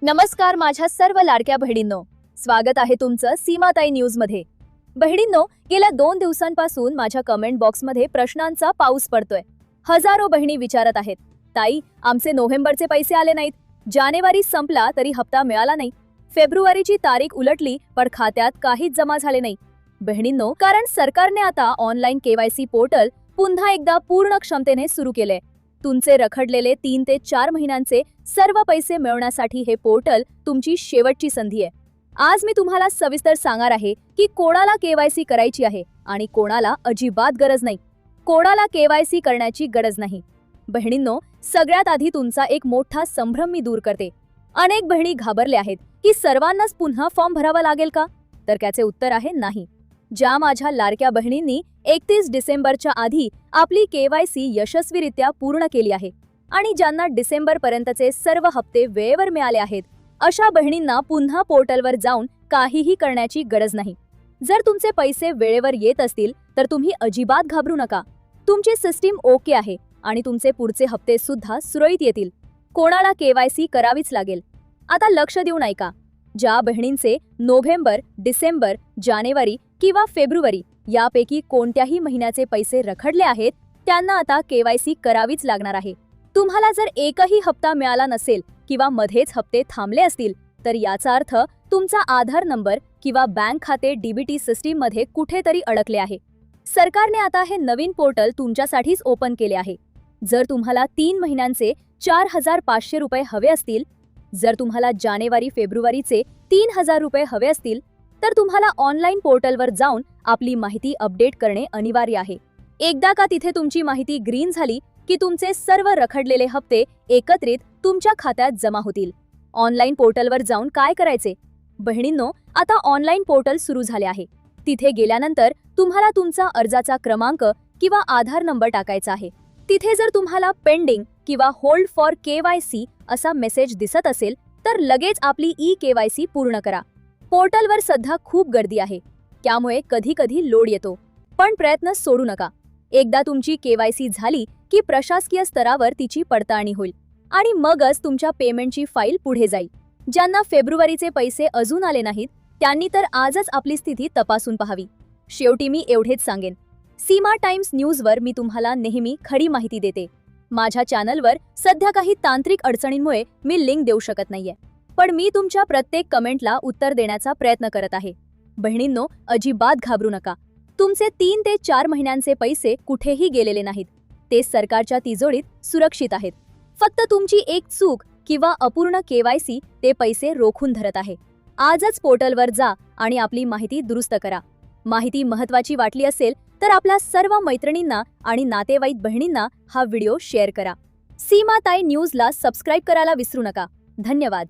नमस्कार माझ्या सर्व लाडक्या बहिणींनो, स्वागत आहे तुमचं सीमाताई न्यूज मध्ये। बहिणींनो, गेल्या 2 दिवसांपासून माझ्या कमेंट बॉक्समध्ये प्रश्नांचा पाऊस पडतोय। हजारो बहिणी विचारत आहेत, ताई आमचे नोव्हेंबरचे पैसे आले नाहीत, जानेवारी संपला तरी हप्ता मिळाला नाही, फेब्रुवारीची तारीख उलटली पण खात्यात काहीच जमा झाले नाही। बहिणींनो, कारण सरकारने आता ऑनलाईन केवायसी पोर्टल पुन्हा एकदा पूर्ण क्षमतेने सुरू केले। तुमचे रखडलेले 3 ते 4 महिन्यांचे सर्व पैसे मिळवण्यासाठी हे पोर्टल तुमची शेवटची संधी आहे। आज मी तुम्हाला सविस्तर सांगणार आहे की कोणाला केवायसी करायची आहे आणि कोणाला अजिबात गरज नाही। कोणाला केवायसी करण्याची गरज नाही। बहिणींनो, सगळ्यात आधी तुमचा एक मोठा संभ्रम मी दूर करते। अनेक बहिणी घाबरल्या आहेत की सर्वांनाच पुन्हा फॉर्म भरावा लागेल का? तर त्याचे उत्तर आहे नाही। ज्या माझ्या लाडक्या बहिणींनी 31 डिसेंबरच्या आधी आपली केवायसी यशस्वीरित्या पूर्ण केली आहे आणि ज्यांना डिसेंबर पर्यंतचे सर्व हप्ते वेळेवर मिळाले आहेत, अशा बहिणींना पुन्हा पोर्टलवर जाऊन काहीही करण्याची गरज नाही। जर तुमचे पैसे वेळेवर येत असतील तर तुम्ही अजिबात घाबरू नका। तुमची सिस्टीम ओके आहे आणि तुमचे पुढचे हप्ते सुद्धा सुरळीत येतील। कोणाला केवायसी करावीच लागेल। आता लक्ष देऊन ऐका। ज्या बहिणींचे नोव्हेंबर, डिसेंबर, जानेवारी किंवा फेब्रुवारी यापैकी कोणत्याही महिन्याचे पैसे रखडले आहेत, त्यांना आता केवायसी करावीच लागणार आहे। तुम्हाला जर एकही हप्ता मिळाला नसेल किंवा मध्येच हप्ते थांबले असतील तर याचा अर्थ तुमचा आधार नंबर किंवा बँक खाते डीबीटी सिस्टीम मध्ये कुठेतरी अडकले आहे। सरकारने आता हे नवीन पोर्टल तुमच्यासाठीच ओपन केले आहे। जर तुम्हाला 3 महिन्यांचे 4500 रुपये हवे असतील, जर तुम्हाला जानेवारी फेब्रुवारीचे 3000 रुपये हवे असतील, तर तुम्हाला ऑनलाईन पोर्टलवर जाऊन आपली माहिती अपडेट करणे अनिवार्य आहे। एकदा का तिथे तुमची माहिती ग्रीन झाली की तुमचे सर्व रखडलेले हप्ते एकत्रित तुमच्या खात्यात जमा होतील। ऑनलाईन पोर्टलवर जाऊन काय करायचे? बहिणींनो, आता ऑनलाईन पोर्टल सुरू झाले आहे। तिथे गेल्यानंतर तुम्हाला तुमचा अर्जाचा क्रमांक किंवा आधार नंबर टाकायचा आहे। तिथे जर तुम्हाला पेंडिंग किंवा होल्ड फॉर केवायसी असा मेसेज दिसत असेल तर लगेच आपली केवायसी पूर्ण करा। पोर्टलवर सध्या खूप गर्दी आहे, त्यामुळे कधी कधी लोड येतो, पण प्रयत्न सोडू नका। एकदा तुमची केवायसी झाली की प्रशासकीय स्तरावर तिची पडताळणी होईल आणि मगच तुमच्या पेमेंटची फाईल पुढे जाईल। ज्यांना फेब्रुवारीचे पैसे अजून आले नाहीत त्यांनी तर आजच आपली स्थिती तपासून पाहावी। शेवटी मी एवढेच सांगेन, सीमा टाइम्स न्यूजवर मी तुम्हाला नेहमी खरी माहिती देते। माझ्या चॅनलवर सध्या काही तांत्रिक अडचणींमुळे मी लिंक देऊ शकत नाहीये, पण मी तुमच्या प्रत्येक कमेंटला उत्तर देण्याचा प्रयत्न करत आहे। बहिणींनो, अजिबात घाबरू नका। तुमचे 3 ते 4 महिन्यांचे पैसे कुठेही गेलेले नाहीत, ते सरकारच्या तिजोरीत सुरक्षित आहेत। फक्त तुमची एक चूक किंवा अपूर्ण केवायसी ते पैसे रोखून धरत आहे। आजच पोर्टलवर जा आणि आपली माहिती दुरुस्त करा। माहिती महत्त्वाची वाटली असेल तर आपल्या सर्व मैत्रिणींना आणि नातेवाईक बहिणींना हा व्हिडिओ शेअर करा। सीमाताई न्यूजला सबस्क्राइब करायला विसरू नका। धन्यवाद।